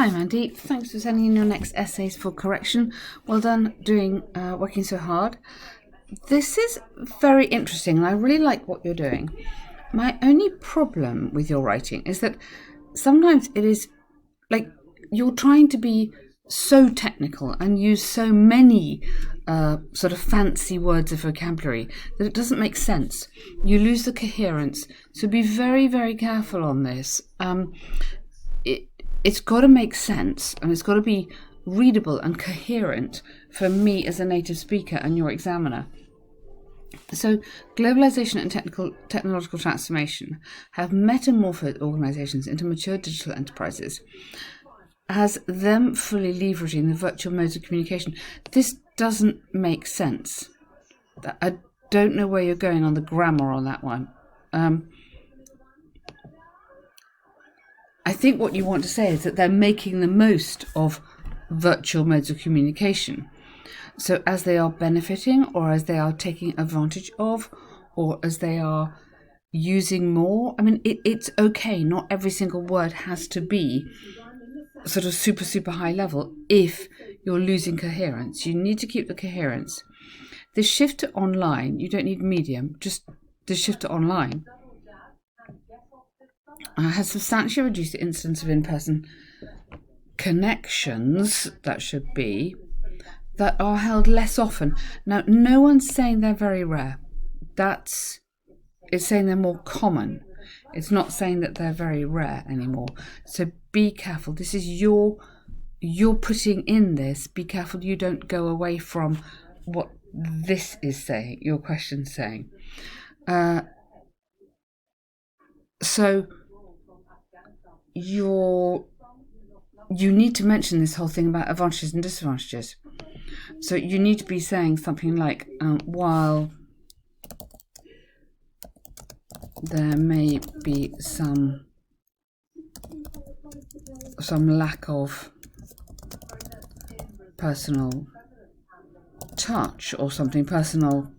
Hi Mandeep, thanks for sending in your next essays for correction. Well done working so hard. This is very interesting and I really like what you're doing. My only problem with your writing is that sometimes it is like you're trying to be so technical and use so many sort of fancy words of vocabulary that it doesn't make sense. You lose the coherence. So be very, very careful on this. It's got to make sense and it's got to be readable and coherent for me as a native speaker and your examiner. So globalization and technological transformation have metamorphosed organizations into mature digital enterprises, as them fully leveraging the virtual modes of communication. This doesn't make sense. I don't know where you're going on the grammar on that one. I think what you want to say is that they're making the most of virtual modes of communication. So as they are benefiting, or as they are taking advantage of, or as they are using more. I mean, it's okay. Not every single word has to be sort of super, super high level if you're losing coherence. You need to keep the coherence. The shift to online, you don't need medium, just the shift to online has substantially reduced the incidence of in-person connections, that should be, that are held less often. Now, no one's saying they're very rare. It's saying they're more common. It's not saying that they're very rare anymore. So be careful. This is you're putting in this. Be careful you don't go away from what this is saying, your question's saying. So you need to mention this whole thing about advantages and disadvantages. So you need to be saying something like, while there may be some lack of personal touch or something, personal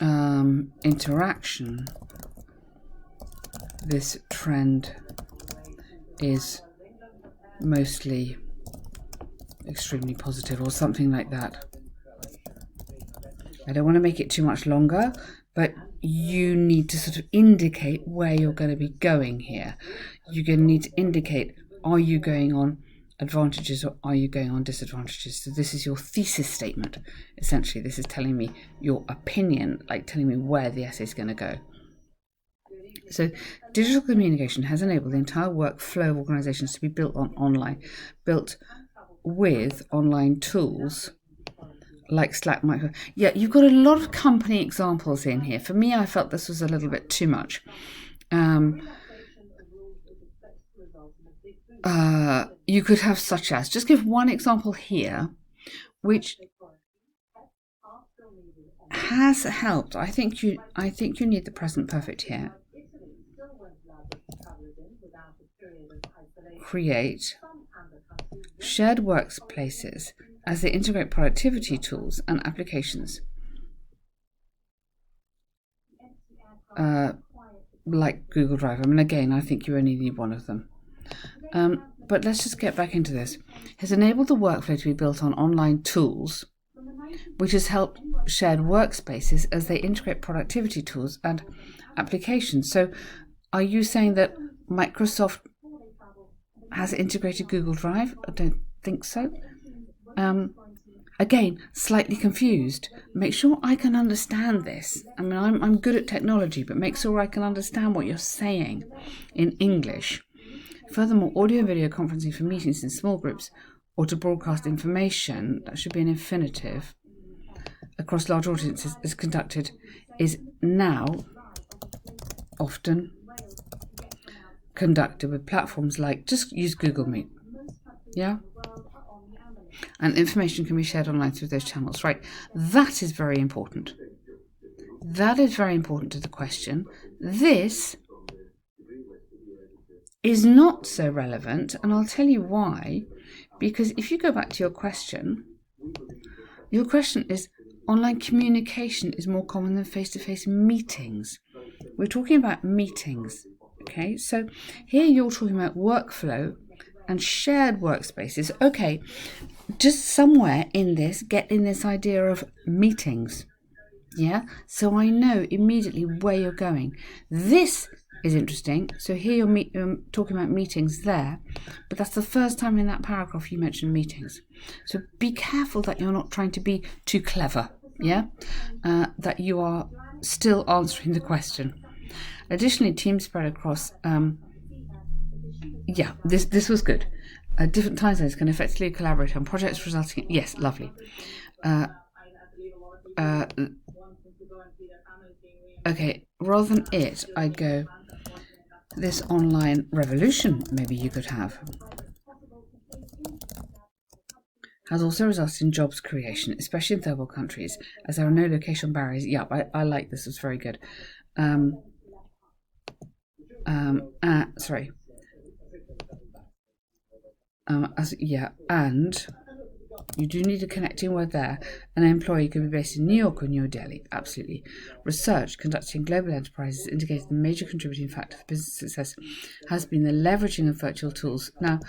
interaction, this trend is mostly extremely positive, or something like that. I don't want to make it too much longer, but you need to sort of indicate where you're going to be going here. You're going to need to indicate, are you going on advantages or are you going on disadvantages? So this is your thesis statement. Essentially, this is telling me your opinion, like telling me where the essay is going to go. So digital communication has enabled the entire workflow of organizations to be built built with online tools like Slack, Micro. Yeah, you've got a lot of company examples in here. For me, I felt this was a little bit too much. You could have such as, just give one example here, which has helped. I think you need the present perfect here. Create shared workplaces as they integrate productivity tools and applications like Google Drive. I mean, again, I think you only need one of them. But let's just get back into this. Has enabled the workflow to be built on online tools, which has helped shared workspaces as they integrate productivity tools and applications. So are you saying that Microsoft has integrated Google Drive? I don't think so. Again, slightly confused. Make sure I can understand this. I mean, I'm good at technology, but make sure I can understand what you're saying in English. Furthermore, audio and video conferencing for meetings in small groups or to broadcast information, that should be an infinitive, across large audiences is now often conducted with platforms like, just use Google Meet. Yeah? And information can be shared online through those channels, right? That is very important. That is very important to the question. This is not so relevant, and I'll tell you why. Because if you go back to your question is, online communication is more common than face-to-face meetings. We're talking about meetings, okay? So here you're talking about workflow and shared workspaces. Okay, just somewhere in this, get in this idea of meetings. Yeah, so I know immediately where you're going. This is interesting. So here you're talking about meetings there, but that's the first time in that paragraph you mentioned meetings. So be careful that you're not trying to be too clever. Yeah, that you are still answering the question. Additionally, teams spread across. Yeah, this was good. Different time zones can effectively collaborate on projects resulting in... Yes, lovely. Okay, rather than it, I'd go, this online revolution maybe you could have has also resulted in jobs creation, especially in third world countries, as there are no location barriers. Yeah, I like this, it's very good. And you do need a connecting word there. An employee could be based in New York or New Delhi. Absolutely. Research conducted in global enterprises indicates the major contributing factor for business success has been the leveraging of virtual tools. Now,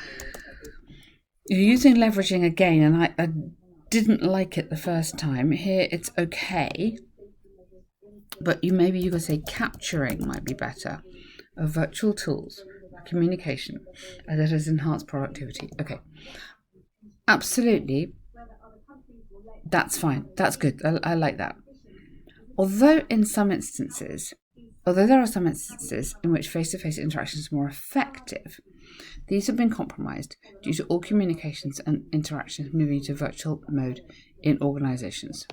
you're using leveraging again, and I didn't like it the first time. Here it's okay, but maybe you could say capturing might be better, of virtual tools for communication, as it has enhanced productivity. Okay. Absolutely, that's fine. That's good. I like that. Although there are some instances in which face-to-face interactions are more effective, these have been compromised due to all communications and interactions moving to virtual mode in organisations.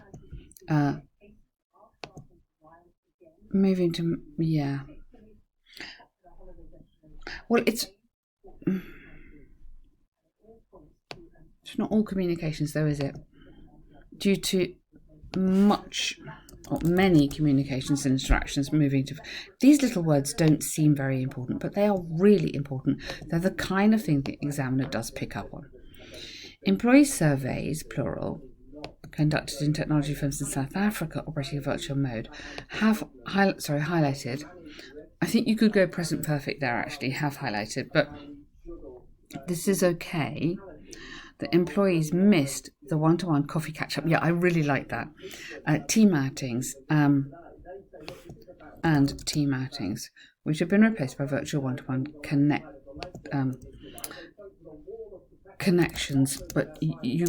Well, it's not all communications though, is it? Due to many communications and interactions moving to... These little words don't seem very important, but they are really important. They're the kind of thing the examiner does pick up on. Employee surveys, plural, conducted in technology firms in South Africa operating in virtual mode have highlighted. I think you could go present perfect there, actually, have highlighted, but this is okay. The employees missed the one-to-one coffee catch-up. Yeah, I really like that. Team outings and team outings, which have been replaced by virtual one-to-one connections. But the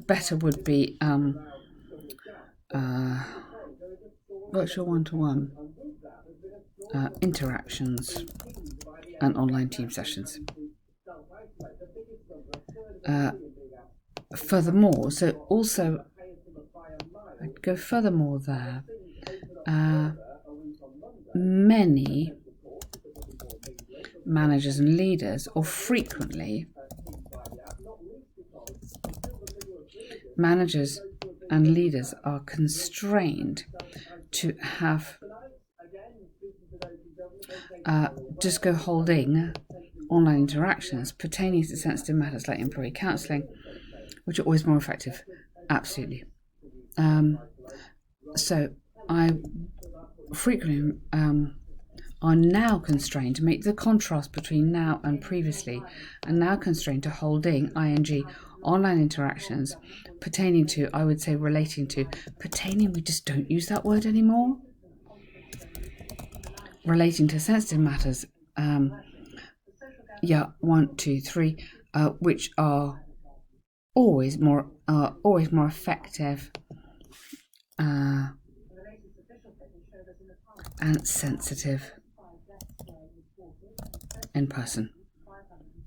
better would be virtual one-to-one interactions and online team sessions. Furthermore, so also I'd go furthermore there. Many managers and leaders, or frequently, managers and leaders are constrained to have just go holding online interactions pertaining to sensitive matters like employee counselling, which are always more effective. Absolutely. So I frequently are now constrained to make the contrast between now and previously, and now constrained to holding ing online interactions pertaining to, I would say relating to, pertaining, we just don't use that word anymore. Relating to sensitive matters, 1, 2, 3, which are always more effective and sensitive in person,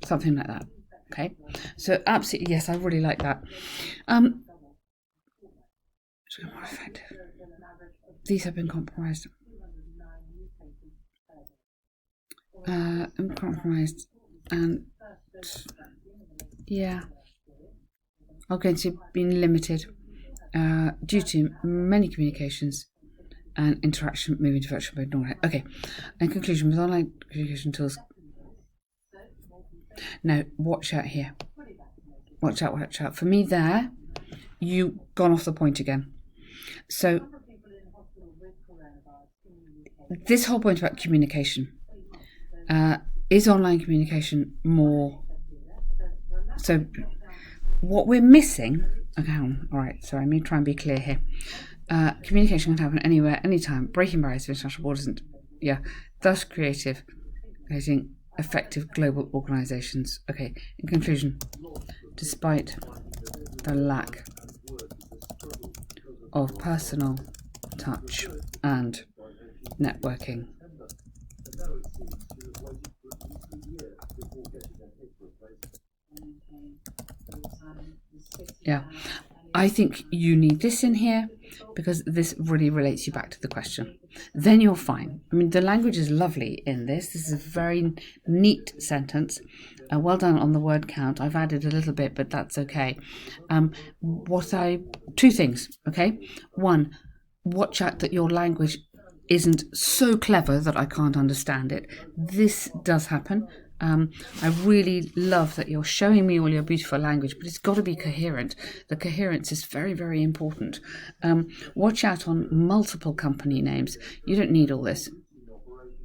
something like that. Okay, so absolutely yes, I really like that. More effective. These have been compromised. Compromised, and yeah, are going to be limited due to many communications and interaction moving to virtual mode. Okay, in conclusion, with online communication tools, no, watch out here. Watch out. For me there, you've gone off the point again. So this whole point about communication, is online communication more So what we're missing, okay, all right, sorry, let me try and be clear here. Communication can happen anywhere, anytime, breaking barriers of international borders, and thus creating effective global organisations. Okay, in conclusion, despite the lack of personal touch and networking, I think you need this in here because this really relates you back to the question. Then you're fine. I mean, the language is lovely in this. This is a very neat sentence. Well done on the word count. I've added a little bit, but that's okay. Two things, okay? One, watch out that your language isn't so clever that I can't understand it. This does happen. I really love that you're showing me all your beautiful language, but it's got to be coherent. The coherence is very, very important. Watch out on multiple company names. You don't need all this.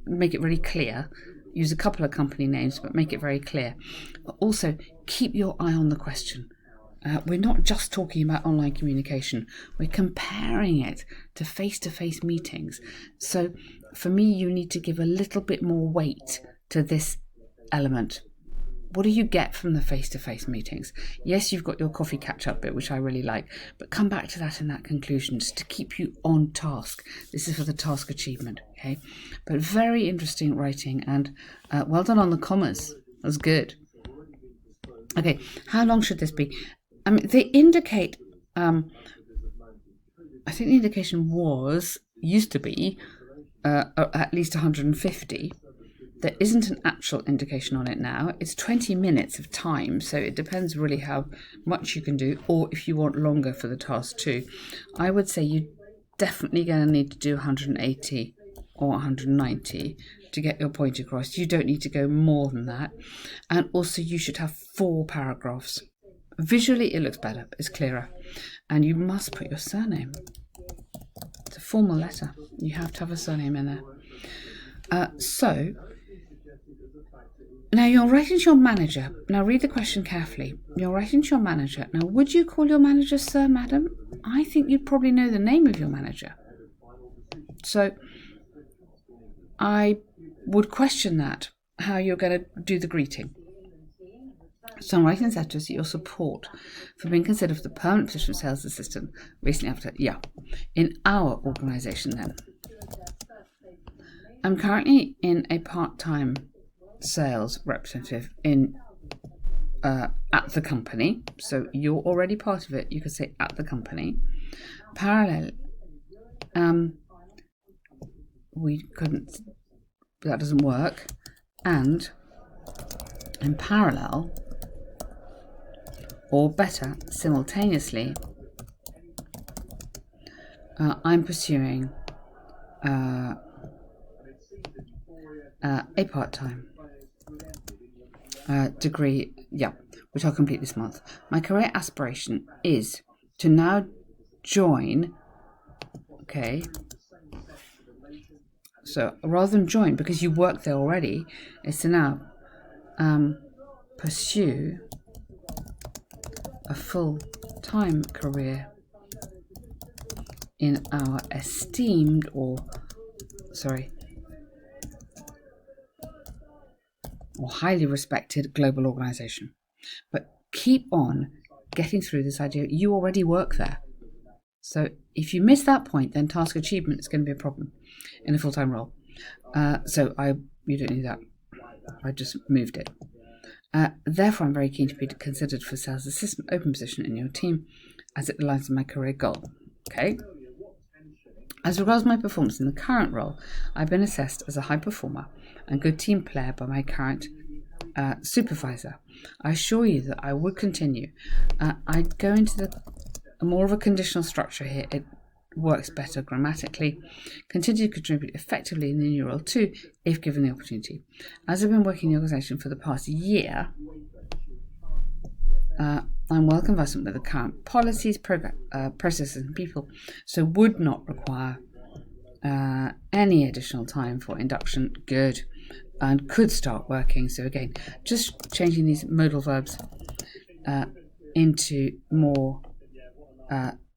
Make it really clear. Use a couple of company names, but make it very clear. But also, keep your eye on the question. We're not just talking about online communication. We're comparing it to face-to-face meetings. So for me, you need to give a little bit more weight to this element. What do you get from the face-to-face meetings? Yes, you've got your coffee catch-up bit, which I really like, but come back to that in that conclusion just to keep you on task. This is for the task achievement, okay? But very interesting writing, and well done on the commas. That was good. Okay, how long should this be? I mean, they indicate, I think the indication used to be at least 150. There isn't an actual indication on it now. It's 20 minutes of time, so it depends really how much you can do, or if you want longer for the task too. I would say you're definitely going to need to do 180 or 190 to get your point across. You don't need to go more than that. And also you should have 4 paragraphs. Visually it looks better, it's clearer. And you must put your surname. It's a formal letter. You have to have a surname in there. So now you're writing to your manager. Now read the question carefully. You're writing to your manager. Now, would you call your manager sir, madam? I think you'd probably know the name of your manager. So I would question that, how you're going to do the greeting. So I'm writing this letter to seek your support for being considered for the permanent position of sales assistant recently after, in our organisation then. I'm currently in a part-time sales representative at the company, so you're already part of it. You could say at the company. Parallel, we couldn't. That doesn't work. And in parallel, or better, simultaneously, I'm pursuing a part-time degree, which I'll complete this month. My career aspiration is to now join, so rather than join, because you work there already, is to now pursue a full-time career in our esteemed or highly respected global organisation. But keep on getting through this idea. You already work there. So if you miss that point, then task achievement is going to be a problem in a full-time role. You don't need that. I just moved it. Therefore, I'm very keen to be considered for sales assistant open position in your team as it aligns with my career goal. Okay. As regards my performance in the current role, I've been assessed as a high performer and good team player by my current supervisor. I assure you that I would continue. I'd go into more of a conditional structure here. It works better grammatically. Continue to contribute effectively in the new role too, if given the opportunity. As I've been working in the organisation for the past year, I'm well conversant with the current policies, processes and people, so would not require any additional time for induction. Good. And could start working. So again, just changing these modal verbs into more.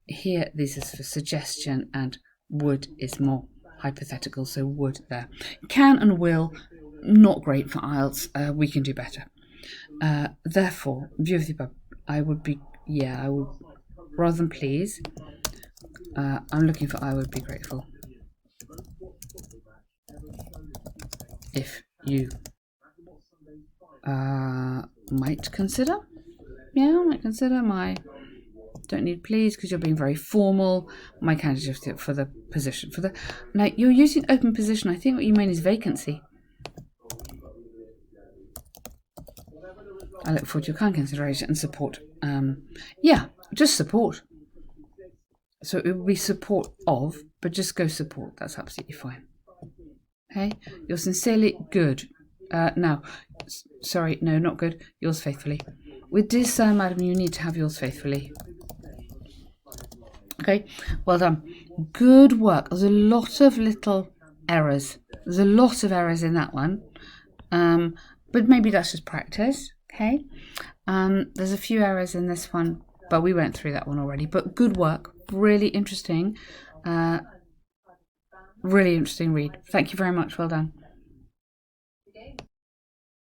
Here, this is for suggestion, and would is more hypothetical, so would there. Can and will, not great for IELTS. We can do better. Therefore, view of the above, I would be, I would, rather than please, I'm looking for I would be grateful if you might consider. Yeah, I might consider my, don't need please because you're being very formal, my candidate for the position. Now, you're using open position. I think what you mean is vacancy. I look forward to your kind consideration and support. Just support. So it would be support of, but just go support. That's absolutely fine. Okay, you're sincerely good. Now, sorry, no, not good. Yours faithfully. With dear sir, madam, you need to have yours faithfully. Okay, well done. Good work. There's a lot of little errors. There's a lot of errors in that one. But maybe that's just practice. Okay. There's a few errors in this one, but we went through that one already. But good work. Really interesting. Really interesting read. Thank you very much. Well done.